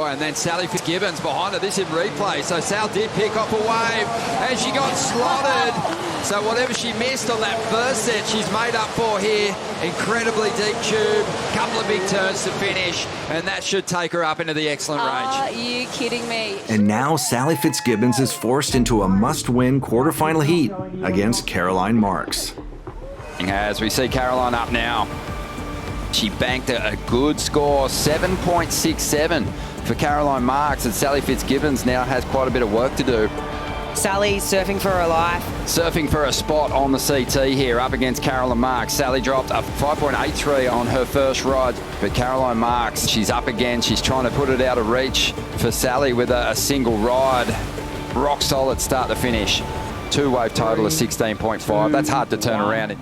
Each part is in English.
and then Sally Fitzgibbons behind her. This in replay. So Sal did pick off a wave, and she got slotted. So whatever she missed on that first set, she's made up for here. Incredibly deep tube, couple of big turns to finish, and that should take her up into the excellent range. Are you kidding me? And now Sally Fitzgibbons is forced into a must-win quarterfinal heat against Caroline Marks. As we see Caroline up now, she banked a good score, 7.67 for Caroline Marks, and Sally Fitzgibbons now has quite a bit of work to do. Sally surfing for her life. Surfing for a spot on the CT here, up against Caroline Marks. Sally dropped a 5.83 on her first ride, but Caroline Marks, she's up again. She's trying to put it out of reach for Sally with a single ride. Rock solid start to finish. Two-wave total of 16.5. That's hard to turn around.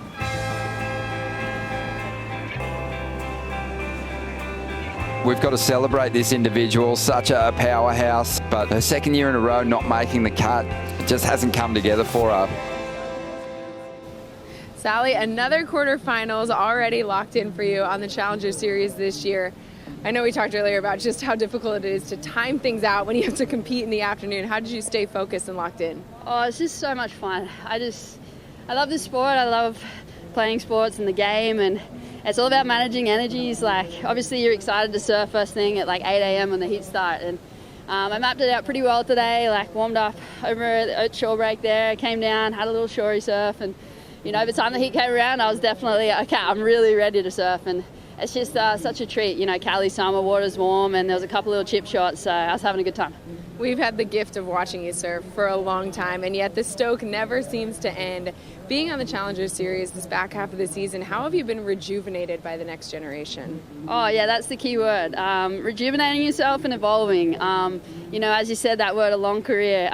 We've got to celebrate this individual, such a powerhouse, but her second year in a row not making the cut, it just hasn't come together for her. Sally, another quarterfinals already locked in for you on the Challenger Series this year. I know we talked earlier about just how difficult it is to time things out when you have to compete in the afternoon. How did you stay focused and locked in? Oh, it's just so much fun. I love the sport. I love playing sports and the game, and it's all about managing energies. Like, obviously you're excited to surf first thing at like 8 a.m. when the heat start, and I mapped it out pretty well today. Like, warmed up over at shore break there, came down, had a little shorey surf, and you know, by the time the heat came around, I was definitely okay. I'm really ready to surf, and it's just such a treat. You know, Cali summer, water's warm, and there was a couple little chip shots, so I was having a good time. We've had the gift of watching you surf for a long time, and yet the stoke never seems to end. Being on the Challenger Series this back half of the season, how have you been rejuvenated by the next generation? Oh, yeah, that's the key word. Rejuvenating yourself and evolving. You know, as you said, that word, a long career.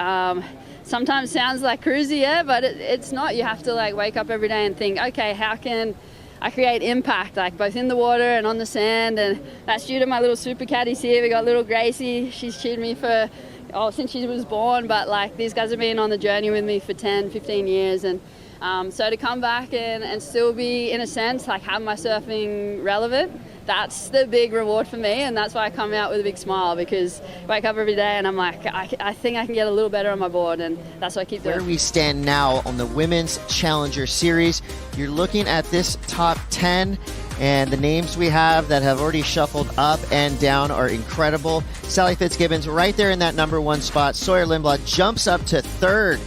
Sometimes sounds like cruisy, yeah, but it's not. You have to like wake up every day and think, okay, how can I create impact, like both in the water and on the sand? And that's due to my little super caddies here. We got little Gracie. She's cheered me for, since she was born, but like these guys have been on the journey with me for 10, 15 years. And so to come back and still be, in a sense, like have my surfing relevant, that's the big reward for me, and that's why I come out with a big smile, because I wake up every day and I'm like, I think I can get a little better on my board, and that's what I keep doing. Where we stand now on the Women's Challenger Series, you're looking at this top 10, and the names we have that have already shuffled up and down are incredible. Sally Fitzgibbons right there in that number one spot. Sawyer Lindblad jumps up to third.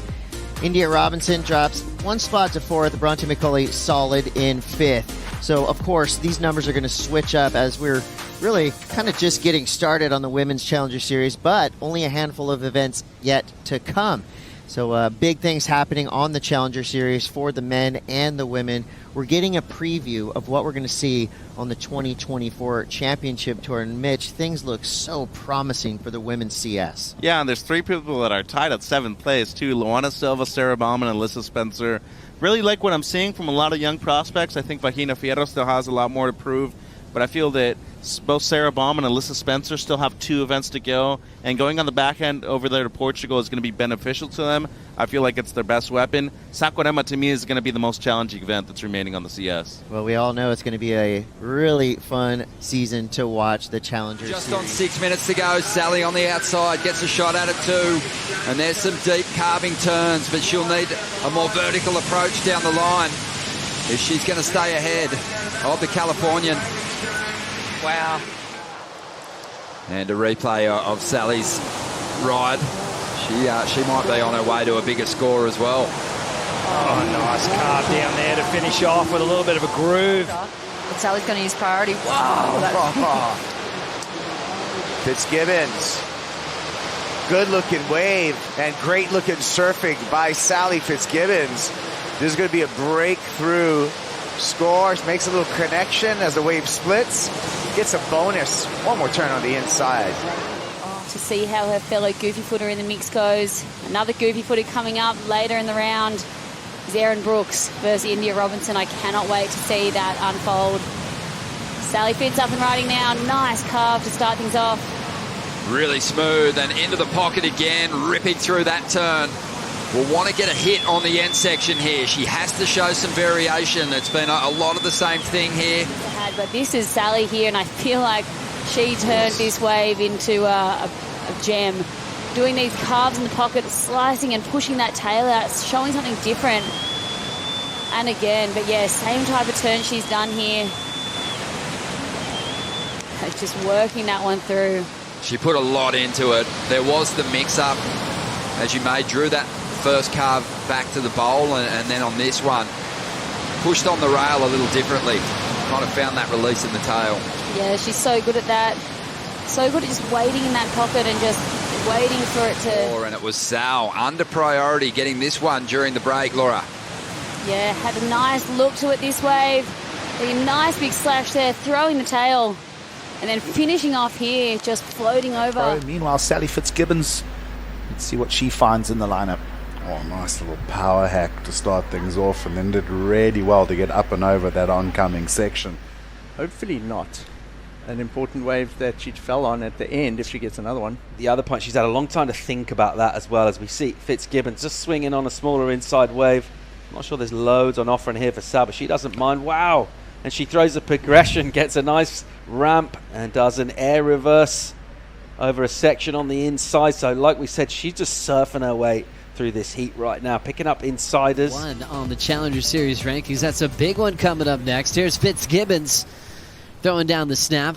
India Robinson drops one spot to fourth. Bronte McCulley solid in fifth. So, of course, these numbers are going to switch up as we're really kind of just getting started on the Women's Challenger Series, but only a handful of events yet to come. So big things happening on the Challenger Series for the men and the women. We're getting a preview of what we're going to see on the 2024 Championship Tour. And Mitch, things look so promising for the women's CS. Yeah, and there's three people that are tied at 7th place, too. Luana Silva, Sarah Bauman, and Alyssa Spencer. Really like what I'm seeing from a lot of young prospects. I think Vagina Fierro still has a lot more to prove, but I feel that both Sarah Bauman and Alyssa Spencer still have 2 events to go, and going on the back end over there to Portugal is going to be beneficial to them. I feel like it's their best weapon. Saquarema, to me, is going to be the most challenging event that's remaining on the CS. Well, we all know it's going to be a really fun season to watch, the Challenger Just Series. on 6 minutes to go, Sally on the outside gets a shot at it too, and there's some deep carving turns, but she'll need a more vertical approach down the line if she's going to stay ahead of the Californian. Wow. And a replay of Sally's ride. She might be on her way to a bigger score as well. Oh, nice carve down there to finish off with a little bit of a groove. But Sally's going to use priority. Wow. Fitzgibbons. Good-looking wave and great-looking surfing by Sally Fitzgibbons. This is going to be a breakthrough score. Makes a little connection as the wave splits. Gets a bonus. One more turn on the inside. To see how her fellow goofy footer in the mix goes. Another goofy footer coming up later in the round is Erin Brooks versus India Robinson. I cannot wait to see that unfold. Sally Fitz up and riding now. Nice carve to start things off. Really smooth and into the pocket again, ripping through that turn. Will want to get a hit on the end section here. She has to show some variation. It's been a lot of the same thing here. But this is Sally here, and I feel like she turned this wave into a gem. Doing these carves in the pocket, slicing and pushing that tail out, showing something different. And again, but yeah, same type of turn she's done here. Just working that one through. She put a lot into it. There was the mix-up, as you made, drew that first carve back to the bowl, and then on this one, pushed on the rail a little differently. Kind of found that release in the tail. Yeah, she's so good at that. So good at just waiting in that pocket and just waiting for it to... And it was Sal under priority getting this one during the break, Laura. Yeah, had a nice look to it this wave. A nice big slash there, throwing the tail. And then finishing off here, just floating over. Meanwhile, Sally Fitzgibbons, let's see what she finds in the lineup. Oh, nice little power hack to start things off, and then did really well to get up and over that oncoming section. Hopefully not an important wave that she fell on at the end if she gets another one. The other point, she's had a long time to think about that as well, as we see Fitzgibbons just swinging on a smaller inside wave. I'm not sure there's loads on offer in here for Sal, but she doesn't mind. Wow! And she throws a progression, gets a nice ramp, and does an air reverse over a section on the inside. So like we said, she's just surfing her way through this heat right now, picking up insiders. One on the Challenger Series rankings. That's a big one coming up next. Here's Fitzgibbons throwing down the snap.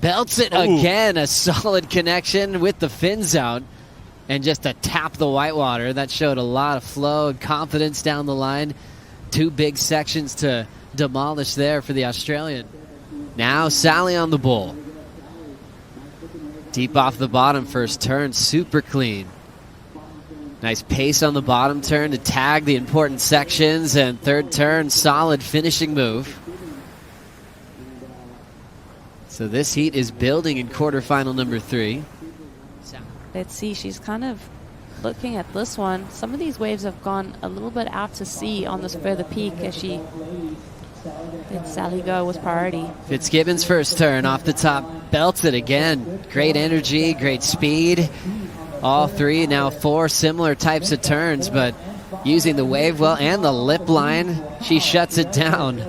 Belts it again. A solid connection with the fins out. And just to tap the whitewater. That showed a lot of flow and confidence down the line. Two big sections to demolish there for the Australian. Now Sally on the bull. Deep off the bottom first turn. Super clean. Nice pace on the bottom turn to tag the important sections, and third turn, solid finishing move. So this heat is building in quarterfinal number 3. Let's see, she's kind of looking at this one. Some of these waves have gone a little bit out to sea on this further peak as she let Sally go with priority. Fitzgibbons first turn off the top, belts it again. Great energy, great speed. All three, now 4 similar types of turns, but using the wave well and the lip line, she shuts it down.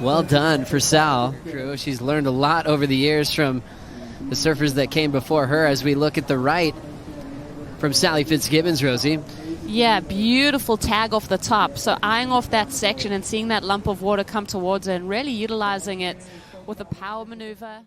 Well done for Sal. She's learned a lot over the years from the surfers that came before her. As we look at the right from Sally Fitzgibbons, Rosie. Yeah, beautiful tag off the top. So eyeing off that section and seeing that lump of water come towards her and really utilizing it with a power maneuver.